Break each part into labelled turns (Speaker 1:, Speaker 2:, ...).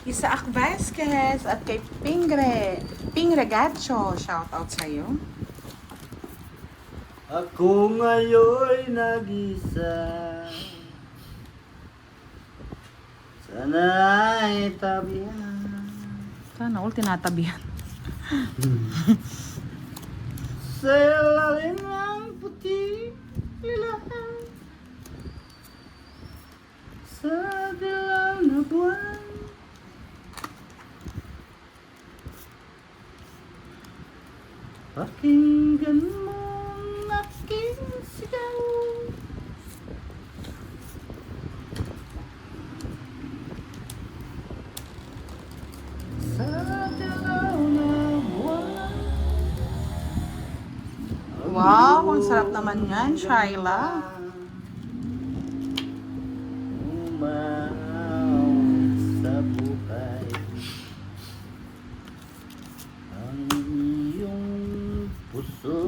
Speaker 1: Isaac Vasquez at kay Ping Regacho. Shout out sa'yo.
Speaker 2: Ako ngayon'y nag-isa. Sana ay tabihan.
Speaker 1: Sana all tinatabihan.
Speaker 2: Sa ilalim ng puting lilahan, sa dilaw na buwan, pakinggan mo ang aking sigaw. Sa dilaw na buwan.
Speaker 1: Wow, ang sarap naman yan, Shyla.
Speaker 2: Umawit sa buhay ang iyong puso.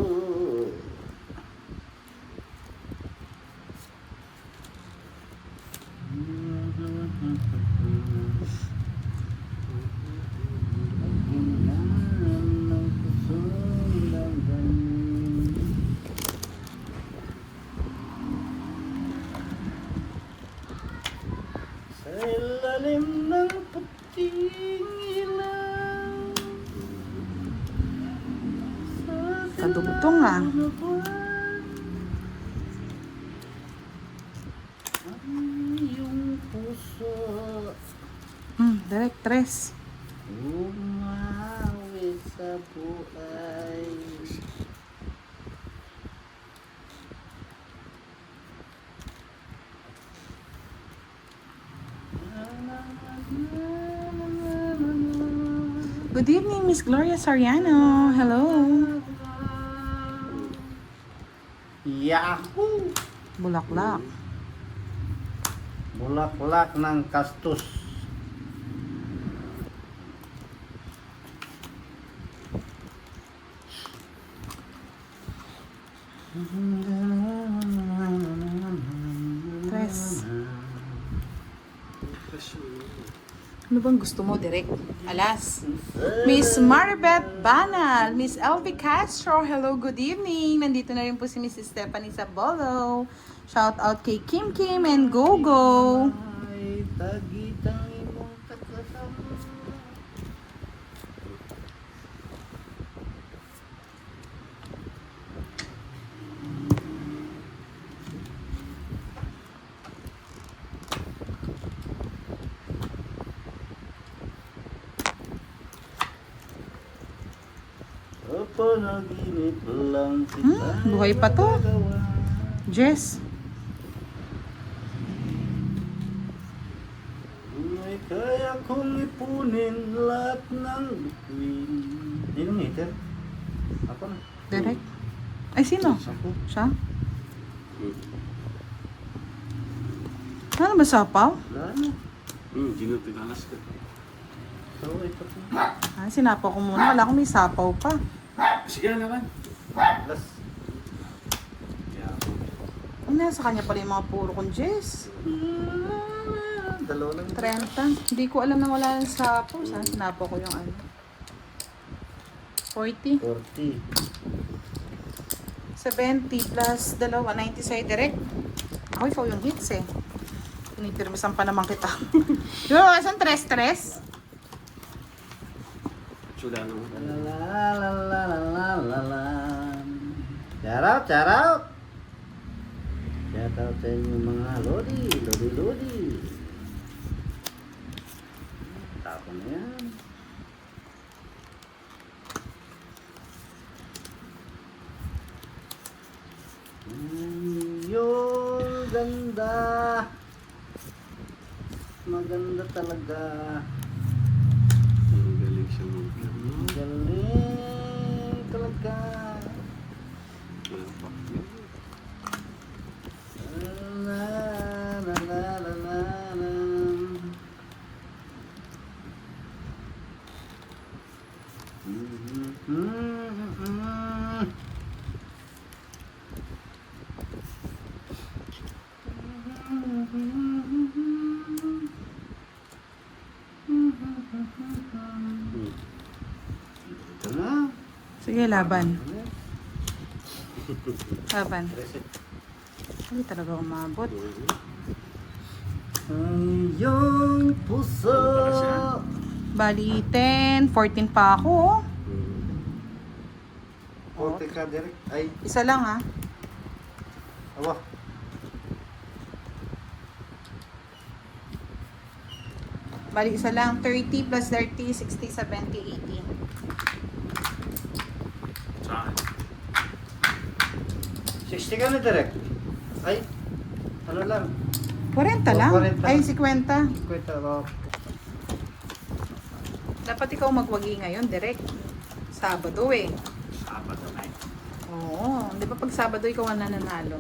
Speaker 2: Ang pusong langgam. Sa ilalim ng puting ilaw, sa
Speaker 1: Kadugtong ah.
Speaker 2: dilaw na buwan, ang iyong puso
Speaker 1: Direct tres.
Speaker 2: umawi sa buhay.
Speaker 1: Good evening, Miss Gloria Sariano. Hello.
Speaker 2: Yahoo!
Speaker 1: Bulaklak.
Speaker 2: Bulaklak ng kastus.
Speaker 1: Tres. Ano bang gusto mo, direct? Alas. Miss Maribeth Banal, Miss Elvie Castro, hello, good evening. Nandito na rin po si Miss Stephanie Sabolo. Shout out kay Kim Kim and Gogo.
Speaker 2: Ay, tagitang imong takasama. Sa panaginip lang kita
Speaker 1: Buhay pa to.
Speaker 2: nagagawa.
Speaker 1: Jess.
Speaker 2: May kaya kong ipunin lahat ng bituin. Sinong hater? Ako na.
Speaker 1: Direct. Ay, sino?
Speaker 2: Ako.
Speaker 1: Siya? Ano ba sapaw?
Speaker 2: Wala na.
Speaker 3: Gino, tinalas ka.
Speaker 2: So, ito po.
Speaker 1: Ah, sinapaw ko muna. Wala akong may sapaw pa.
Speaker 3: Sige na naman.
Speaker 2: Last.
Speaker 1: Ay, nasa kanya pala yung mga puro kong Jess.
Speaker 2: Dalawa lang.
Speaker 1: 30. Hindi ko alam na wala ng sapaw. Saan sinapaw ko yung ano? 40.
Speaker 2: 40.
Speaker 1: 70 plus dalawa, 90 sa'yo direct. Ako, ikaw yung hits eh. Pinipirmisan pa naman kita. Di ba, saan tres-tres?
Speaker 3: Sula naman.
Speaker 2: La la la la la la la. Shout out, shout out. Shout out sa inyo mga lodi. Tapo na yan. Yung ganda. Maganda talaga.
Speaker 3: Ang galing siya mag-vlog.
Speaker 2: Ang galing talaga.
Speaker 3: Napak.
Speaker 2: La la la la la la.
Speaker 1: Sige, laban. Laban. Hindi talaga umabot.
Speaker 2: Ang iyong puso.
Speaker 1: Bali, 10, 14 pa ako.
Speaker 2: Forte ka, Derek. Ay,
Speaker 1: Isa lang ha.
Speaker 2: awa.
Speaker 1: Bali, isa lang. 30 plus 30, 60, 70, 80.
Speaker 3: Sa akin.
Speaker 2: 60 ka na, Derek. Ay, ano lang.
Speaker 1: 40 lang?
Speaker 2: 40.
Speaker 1: Ay, 50.
Speaker 2: Kwenta ba?
Speaker 1: Dapat ikaw magwagi ngayon, direct. Sabado eh.
Speaker 3: Sabado night.
Speaker 1: Oo. Di ba pag Sabado ikaw ang nananalo?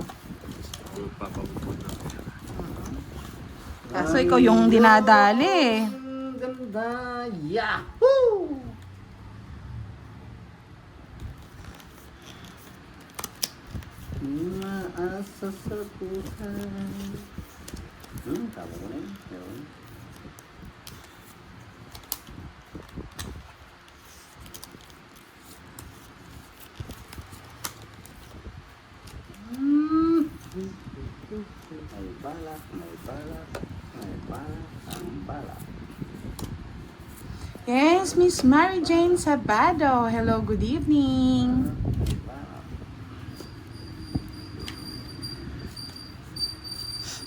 Speaker 3: Magpapabukod na pera.
Speaker 1: Kaso ikaw yung dinadali eh.
Speaker 2: Ang ganda. Yahoo! Maasa sa buhay. Tama ko na yun. Yun. May balak, may balak, may balak, ang balak.
Speaker 1: Yes, Miss Mary Jane Sabado. Hello, good evening.
Speaker 2: May balak.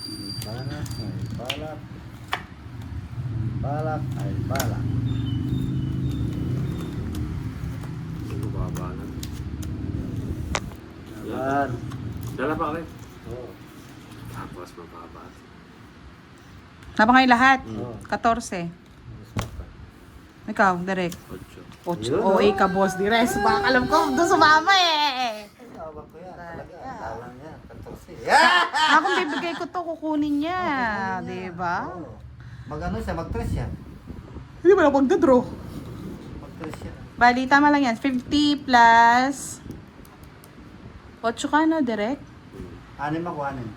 Speaker 2: May balak, may balak. May balak, may balak.
Speaker 3: Ano baba lang.
Speaker 2: Laban.
Speaker 3: Dala pa rin.
Speaker 2: Oo.
Speaker 3: Tapos mababa.
Speaker 1: Napa kayo lahat?
Speaker 2: Oo.
Speaker 1: 14. Ikaw, direct.
Speaker 3: 8.
Speaker 1: 8. OA ka, boss. Dires. Baka alam ko, doon sumama eh.
Speaker 2: Tawag ko yan. Talaga. Talang yan. 14.
Speaker 1: Ako bibigay ko to, kukunin niya. Diba?
Speaker 2: Oo. Mag-ano siya? Mag-tres siya.
Speaker 1: Hindi mo na magdadraw.
Speaker 2: Mag-tres siya.
Speaker 1: Bali, tama lang yan. 50 plus 8 ka na, direct.
Speaker 2: Anim ako, anim.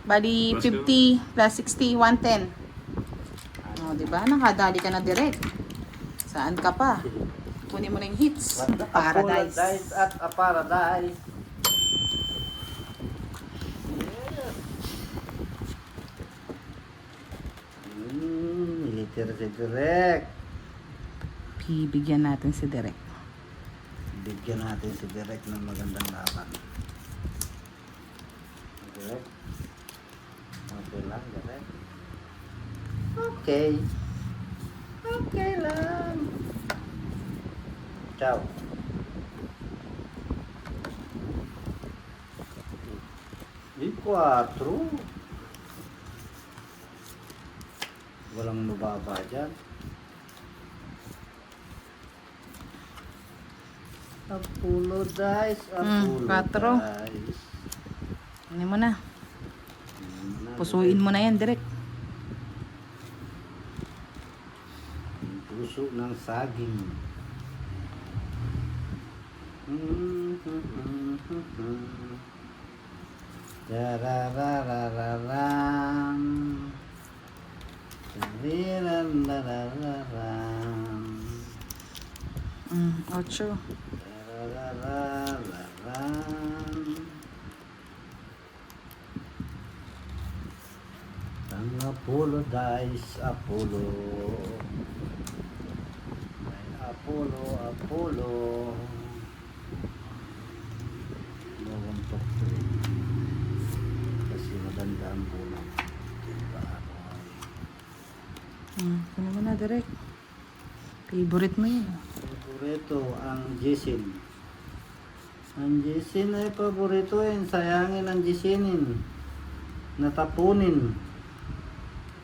Speaker 1: Bali, 50 plus 60, 110. O, diba? Nakadali ka na direct. Saan ka pa? Kunin mo na yung hits.
Speaker 2: What the
Speaker 1: Paradise.
Speaker 2: paradise at a paradise. Liter si Direk.
Speaker 1: Bibigyan natin si direct.
Speaker 2: Bigyan natin si Direk ng magandang laban. Direk. Okay lang, Direk. Okay. Okay lang. Ciao. Di 4. Walang mababa dyan. Apollo dice, Apollo
Speaker 1: 4.
Speaker 2: dice.
Speaker 1: Ano mo na? Pusuin mo na yan, direct.
Speaker 2: Yung puso ng saging. Darararararam. Darararararam.
Speaker 1: 8.
Speaker 2: Ang Apollo dice, Apollo. May Apollo, Apollo. Bawang kasi maganda ang bulang. Diba ako ay
Speaker 1: Ano mo na, direct? Favorite mo yun.
Speaker 2: paborito ang Jisin. Ang Jisin ay paboritoin. Sayangin ang Jisinin. Natapunin.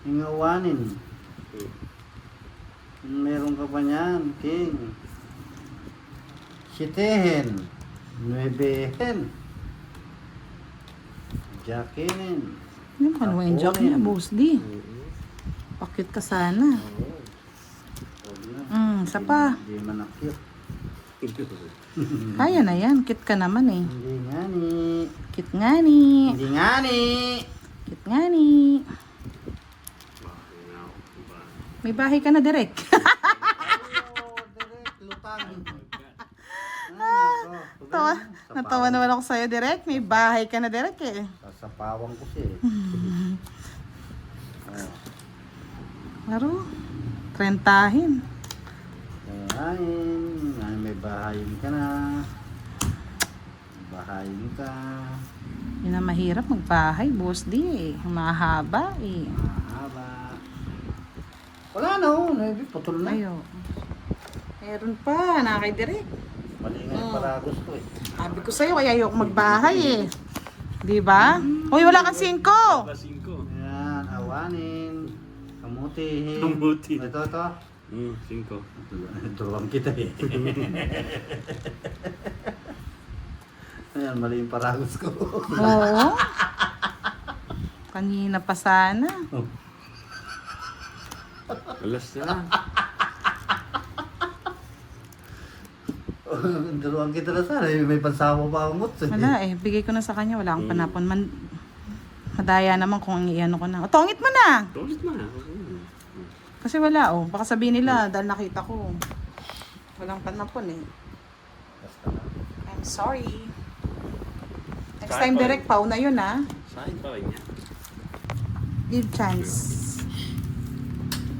Speaker 2: Ingawanin. Meron ka pa niyan, King. Sitehin. Nuebehen. Jakinin.
Speaker 1: Hindi mo kanuha yung joke niya, boss D. Pakit ka sana.
Speaker 2: Oo. Huwag na.
Speaker 1: Isa pa.
Speaker 2: Hindi manakit.
Speaker 1: Kaya na yan. Kit ka naman eh.
Speaker 2: Hindi nga ni.
Speaker 1: Kit nga ni.
Speaker 2: Hindi nga ni.
Speaker 1: Kit nga ni.
Speaker 3: Bakit nga ako? Diba?
Speaker 1: May bahay ka na, direct.
Speaker 2: Oh, direct lutang.
Speaker 1: Natatawa naman ako sa'yo, Direk. May bahay ka na, Direk eh.
Speaker 2: Sasapawang ko siya eh. Oh.
Speaker 1: Laro. 30.
Speaker 2: Kain. May bahayin ka na. Bahayin ka.
Speaker 1: Yun ang mahirap magbahay, boss di eh. Mahaba eh.
Speaker 2: Mahaba. Wala na oh. Putol na.
Speaker 1: Ayo. Meron pa, nakay Direk.
Speaker 2: Mali nga yung paragos ko eh.
Speaker 1: Sabi ko sa'yo, kaya ayoko magbahay eh. Di ba? Uy, wala kang 5.
Speaker 3: Plus 5.
Speaker 2: Ayan, awanin. Kamutihin.
Speaker 3: Kamuti.
Speaker 2: Ito.
Speaker 3: 5.
Speaker 2: Turuan kita eh. Ayan, mali yung paragos ko.
Speaker 1: Oo. Kanina pa sana.
Speaker 3: Alas na.
Speaker 2: Turuan kita na sana. May pansawa pa ang muts eh.
Speaker 1: Wala eh, bigay ko na sa kanya. Wala akong panapon. Madaya naman kung iano ko na. O, tongit mo na!
Speaker 3: Tungit na.
Speaker 1: Kasi wala oh. Baka sabihin nila dahil nakita ko. Walang panapon eh. I'm sorry. Next time direct pau na yun ah.
Speaker 3: Saan pa rin niya?
Speaker 1: Give chance.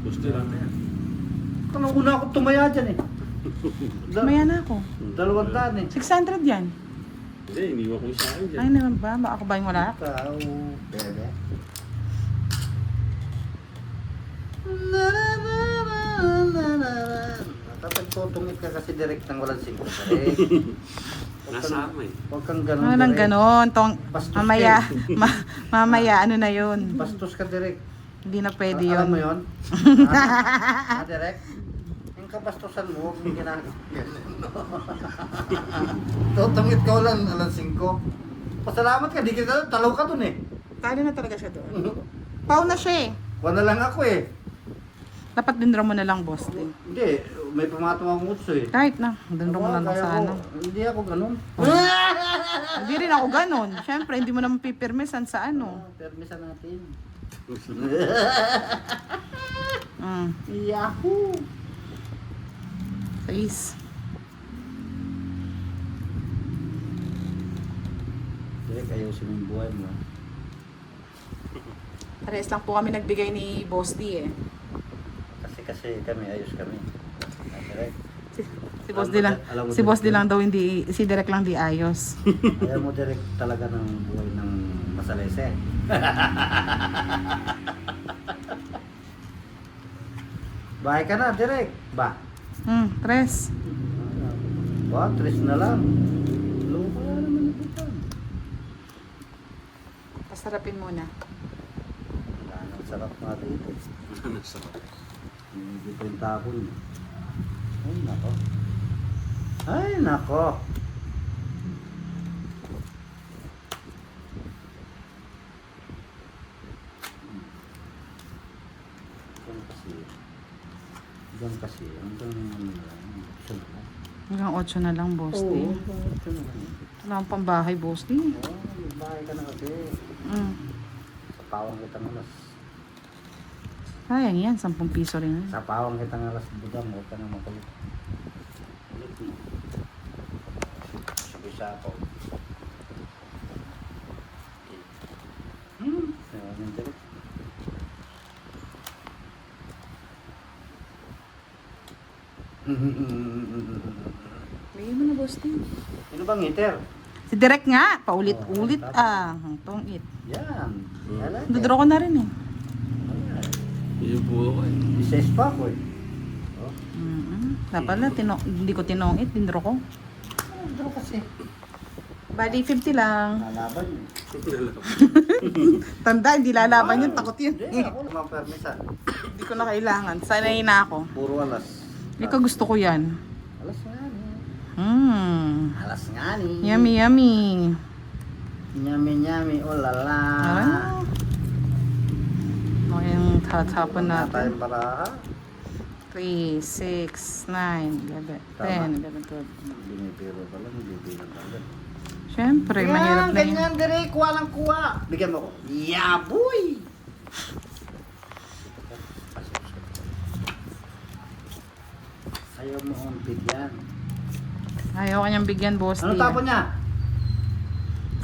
Speaker 3: Gusto lang na yan.
Speaker 2: Kanang una ako tumaya dyan eh.
Speaker 1: Maya na ako.
Speaker 2: 200 eh.
Speaker 1: 600 yan.
Speaker 3: Hindi, iniwan ko yung sa akin dyan.
Speaker 1: Ay naman ba? Baka ako ba yung wala?
Speaker 2: Ikaw, bebe. Tatagtutungit ka kasi direct ng walang singko.
Speaker 3: Nasama eh.
Speaker 2: Huwag kang ganun
Speaker 1: Ano lang
Speaker 2: direct.
Speaker 1: ganon.
Speaker 2: Bastos
Speaker 1: Mamaya,
Speaker 2: ka eh.
Speaker 1: mamaya ano na yun.
Speaker 2: Bastos ka direct.
Speaker 1: Hindi na pwede
Speaker 2: Alam mo
Speaker 1: yun.
Speaker 2: yun? Direct? Yung kabastusan mo, huwag mong ginagawa. Tutungit ka walang alang singko. Pasalamat ka, di kita talaw ka dun eh.
Speaker 1: Talo na talaga siya doon. Pau na siya eh.
Speaker 2: Kuha na lang ako eh.
Speaker 1: Dapat dindra mo na lang, boss. Din.
Speaker 2: Hindi, may pumatong ang utso eh.
Speaker 1: Kahit na, dindra mo na lang
Speaker 2: Kaya
Speaker 1: sa
Speaker 2: ako,
Speaker 1: ano.
Speaker 2: Hindi ako ganun.
Speaker 1: Hindi rin ako ganon. Siyempre, hindi mo naman pipirmisan sa ano.
Speaker 2: Permisan natin.
Speaker 1: Yahoo! Face.
Speaker 2: Direk, ayusin mo yung buhay mo.
Speaker 1: Pares lang po kami nagbigay ni Boss D eh.
Speaker 2: Kasi kami, ayos kami. Direk,
Speaker 1: Si Boss D lang.
Speaker 2: Alam mo,
Speaker 1: Si Boss D
Speaker 2: Direk,
Speaker 1: lang daw hindi, si Direk lang di ayos.
Speaker 2: ayaw mo direct talaga ng buhay ng masalese. Bahay ka na, direct. Ba?
Speaker 1: Tres.
Speaker 2: Ba, 3 na lang. Lupa na naman ito.
Speaker 1: Pasarapin muna.
Speaker 2: Ang sarap nga dito.
Speaker 3: Nasama.
Speaker 2: Hindi pa yung tapon. Ay, nako. Ay, nako. Diyan kasi. Hanggang ano lang.
Speaker 1: Hanggang 8 na lang, Boss D.
Speaker 2: Oo, hanggang 8 na lang.
Speaker 1: Wala akong pambahay, Boss D.
Speaker 2: Oo, may bahay ka na kasi. Sa pawang kita ng alas.
Speaker 1: Sayang yan, 10 piso rin.
Speaker 2: Sa pawang kita ng alas budang. Huwag ka na makulit. Sabi sa ako. Ayaw niyang direct.
Speaker 1: Bigay mo na, Boss D.
Speaker 2: Sino bang heater?
Speaker 1: Si Direk nga, paulit-ulit Ang tongit.
Speaker 2: Yan. Alam.
Speaker 1: Dodro ko na rin eh.
Speaker 3: Yung pulo ko eh.
Speaker 2: Isa pa ko eh. Oh.
Speaker 1: Dapat na, hindi ko tinongit, dindro ko.
Speaker 2: Dro kasi.
Speaker 1: Bali, 50 lang.
Speaker 2: Lalaban yun.
Speaker 1: Tanda, hindi lalaban yun, takot yun.
Speaker 2: Hindi, ako naman permisa.
Speaker 1: Hindi ko na kailangan. Sanay na ako.
Speaker 2: Puro alas.
Speaker 1: Hindi ko gusto ko yan.
Speaker 2: Alas nga ni. Alas nga ni.
Speaker 1: Yummy, yummy.
Speaker 2: Nyami nyami. Oh lala.
Speaker 1: Ah. Okay, yung tatapon
Speaker 2: Wala
Speaker 1: natin.
Speaker 2: tayong para.
Speaker 1: 3, 6, 9, 11, 10, 11, 12.
Speaker 2: Binibiro pa lang. Bibilang talaga.
Speaker 1: Siyempre, mahirap na yun.
Speaker 2: Ganyan dire. Kuha lang kuha. Bigyan mo ko. Yaboy! Ayaw mo akong bigyan.
Speaker 1: Ayaw kanyang bigyan, boss.
Speaker 2: Ano
Speaker 1: dear.
Speaker 2: tapon niya?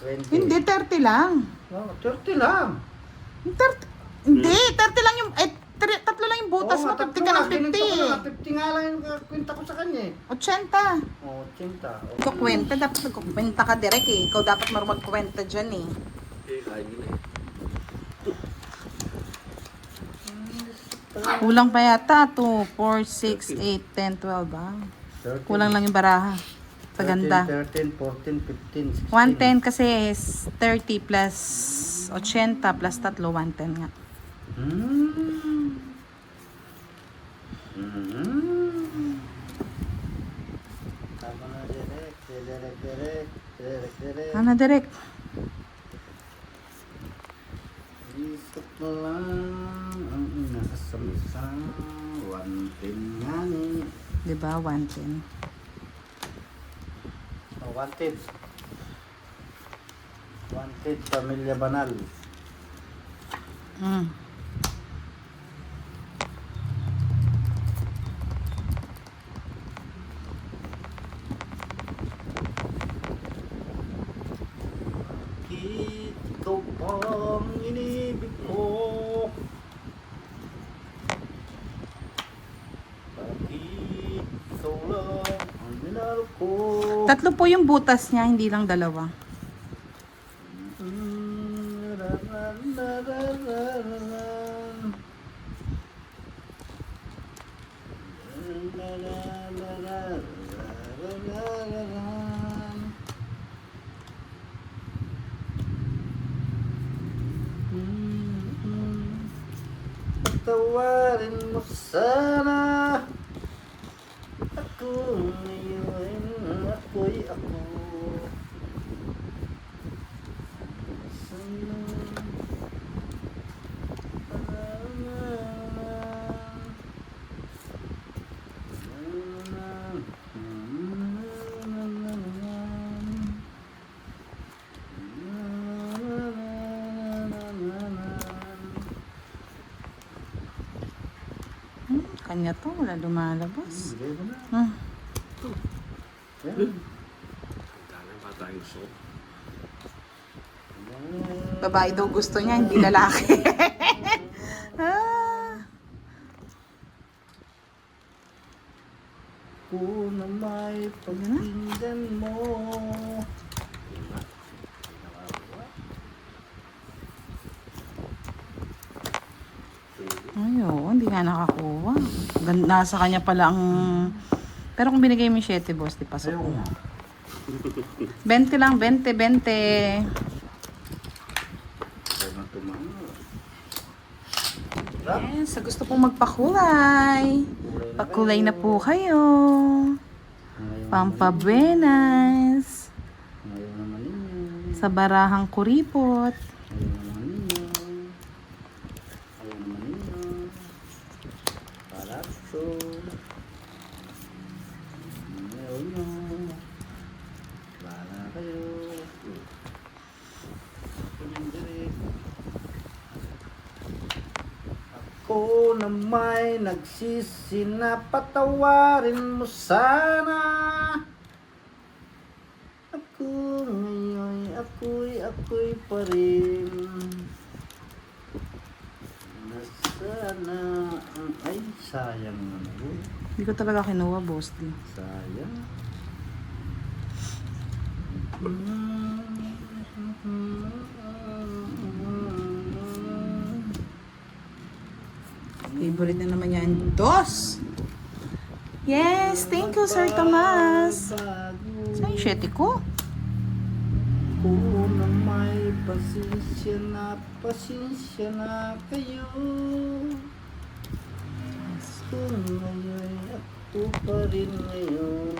Speaker 2: 20.
Speaker 1: Hindi, 30 lang.
Speaker 2: Oh, 30 lang.
Speaker 1: Yung 30, hindi, 30 lang yung, tatlo lang yung butas mo, 50 ka ng
Speaker 2: 50 nga lang yung kwenta ko sa kanya eh.
Speaker 1: 80.
Speaker 2: Oh, 80. Okay.
Speaker 1: Kukwenta, dapat nagkukwenta ka direct eh. Ikaw dapat marunong magkwenta dyan eh.
Speaker 3: Eh, kaya nila eh.
Speaker 1: Kulang pa yata, 2, 4, 6, 8, 10, 12 ah.
Speaker 2: 13,
Speaker 1: Kulang lang yung baraha. Sa ganda.
Speaker 2: 13, 14, 15, 16.
Speaker 1: 110 kasi is 30 plus 80 plus 3, 110 nga.
Speaker 2: Hmm. Hmm. Tama na direct.
Speaker 1: Ano direct?
Speaker 2: Isip na lang ang inasamsang 110 nga ni.
Speaker 1: Diba, 110.
Speaker 2: Oh, wanted. Wanted, Pamilya Banal.
Speaker 1: Mm.
Speaker 2: Ikaw pang inibig ko. Bakit ikaw lang ang minahal ko.
Speaker 1: Tatlo po yung butas niya, hindi lang dalawa.
Speaker 2: Patawarin mo sana ako ngayon, ako'y ako. Sana
Speaker 1: Kanya to, wala lumalabas.
Speaker 2: Hindi mo na.
Speaker 1: Hmm.
Speaker 2: Yan.
Speaker 3: Dami pa tayong soap.
Speaker 1: Babae daw gusto niya, hindi lalaki. Ah.
Speaker 2: Kung na may pagpindan mo.
Speaker 1: Ay, oo, hindi nga nakakuha. Nasa kanya pala ang... Pero kung binigay mo yung 7, boss, di pasok
Speaker 2: Ayaw.
Speaker 1: mo. 20 lang, 20, 20.
Speaker 2: Kaya na tumama. Rap.
Speaker 1: Yes, sa gusto pong magpakulay. Pakulay na po kayo. Pampabuenas.
Speaker 2: Ngayon naman ninyo.
Speaker 1: Sa barahang kuripot.
Speaker 2: Ngayon naman ninyo. Ngayon naman ninyo. Palazzo. Ngayon nyo. Bala kayo. Ako na may nagsisi na patawarin mo sana. Ako ngayon, ako'y pa rin. Nasana ang ay sayang naman.
Speaker 1: Hindi ko talaga kinuha, boss. Di.
Speaker 2: Sayang.
Speaker 1: Favorite na naman yan. Dos! Yes! Thank you, Sir Tomas. Saan yung 7 ko?
Speaker 2: Kung na may pasensya na kayo. Kung ngayon ako pa rin ngayon.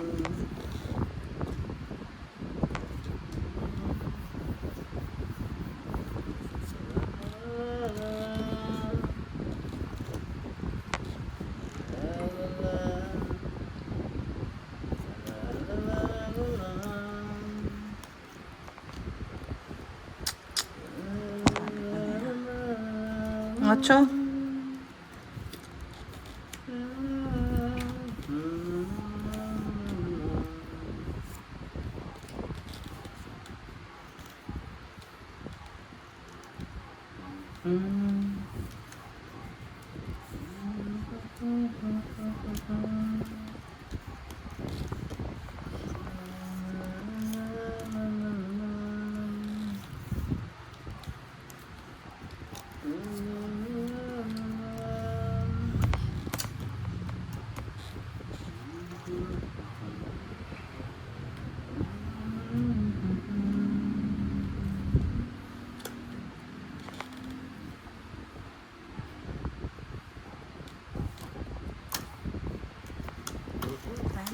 Speaker 1: Ocho.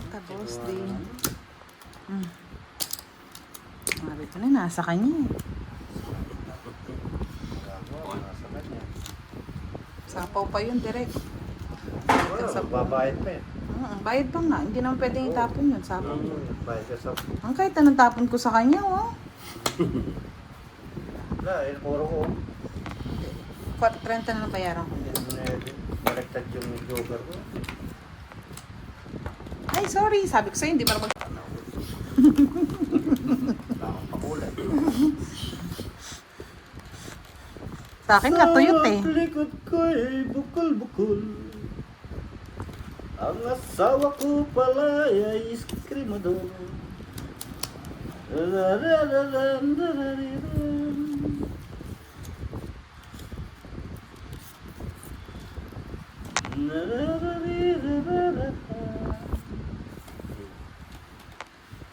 Speaker 1: Tapos din. Ito na, nasa kanya eh.
Speaker 2: Nasa kanya.
Speaker 1: Sapaw pa yun, direct.
Speaker 2: Wala, babayad pa eh.
Speaker 1: Bayad pa nga. Hindi naman pwedeng itapon yun. Sapaw.
Speaker 2: Bayad ka sa...
Speaker 1: Ang kahit anong tapon ko sa kanya, oh.
Speaker 2: Wala, puro ko.
Speaker 1: 30 na lang bayaran ko.
Speaker 2: Baliktad yung joker ko.
Speaker 1: Ay, sorry. Sabi ko sa'yo, hindi para mag...
Speaker 2: Pakulay.
Speaker 1: Sa akin nga, tuyot eh.
Speaker 2: Sa likod ko'y bukol-bukol. Ang asawa ko pala ay iskrimador.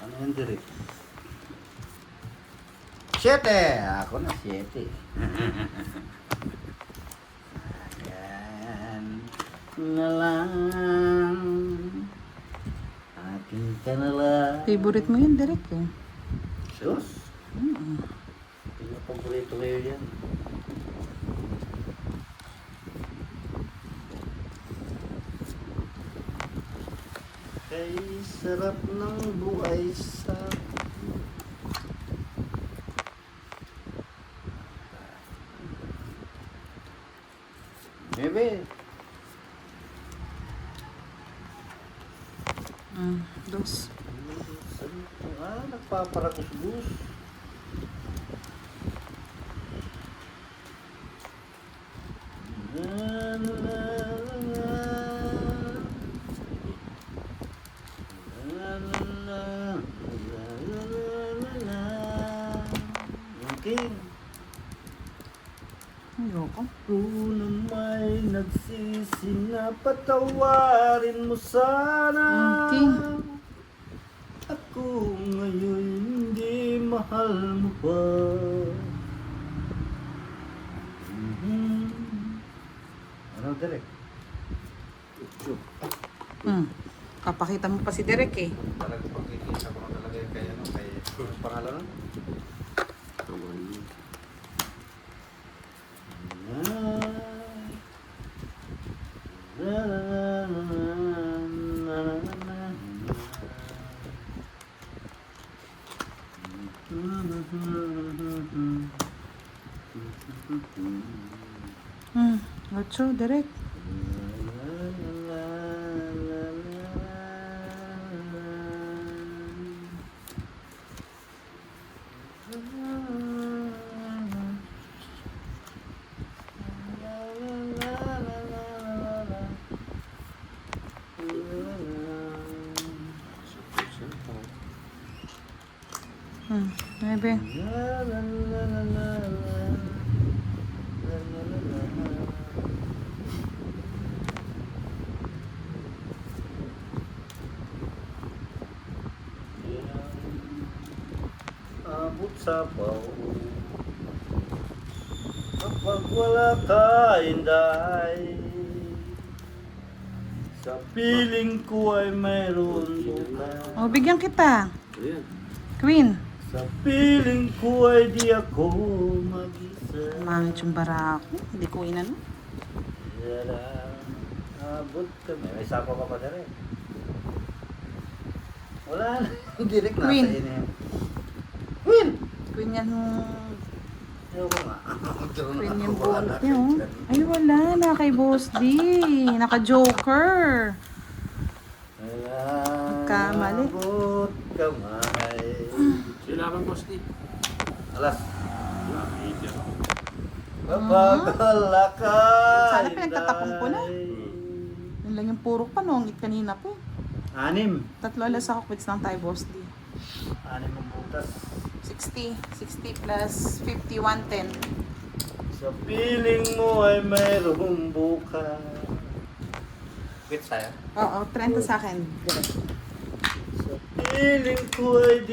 Speaker 2: Ano yan, Derek? 7! Ako na 7. Ayan na lang. Akin ka na lang.
Speaker 1: Favorite mo yun, direct eh.
Speaker 2: Diyos. Paborito kayo yan. Kay sarap ng buhay sa... Bebe.
Speaker 1: Dos.
Speaker 2: Nagpaparagus-gus. Okay.
Speaker 1: Ayoko.
Speaker 2: Kung may nagsisi na patawarin mo sana.
Speaker 1: Okay.
Speaker 2: Ako ngayon hindi mahal mo pa. Ano, Derek?
Speaker 1: Kapakita mo pa si Derek eh.
Speaker 2: Talagang pagkikita ko na talaga yung kaya no? Kaya pangalan nun?
Speaker 1: Ocho, Derek. Maybe.
Speaker 2: Abot sa baw. Kapag wala ka, Inday, sa piling ko ay mayroon bukas.
Speaker 1: Oh, bigyan kita.
Speaker 3: Ayan.
Speaker 1: Queen.
Speaker 2: Sa piling ko ay di ako mag-isa.
Speaker 1: Mangit yung bara ako. Hindi ko inano.
Speaker 2: Yara, abot kami. May sapo ka pa na rin. Wala na. Direct nasa
Speaker 1: Queen.
Speaker 2: inyo. Queen!
Speaker 1: Queen yan.
Speaker 2: Ayoko nga.
Speaker 1: Queen yung bullet niya. Oh. Ay, wala na kay Boss D. Naka-joker.
Speaker 2: Wala.
Speaker 1: Kamali.
Speaker 2: Abot kamay.
Speaker 3: Sila kang boss di.
Speaker 2: Alas.
Speaker 3: Nakakita.
Speaker 2: Mapagalakay.
Speaker 1: Sana pinagtatapon ko na. Yun lang yung puro panongit kanina po.
Speaker 2: 6.
Speaker 1: 3 alas ako quits ng Thai Boss D.
Speaker 2: 6 ang butas.
Speaker 1: 60 plus 50, 110.
Speaker 2: Sa piling mo ay mayroong bukas. Quits tayo?
Speaker 1: Oo, 30 sa akin. Direct.
Speaker 2: Sa piling ko ay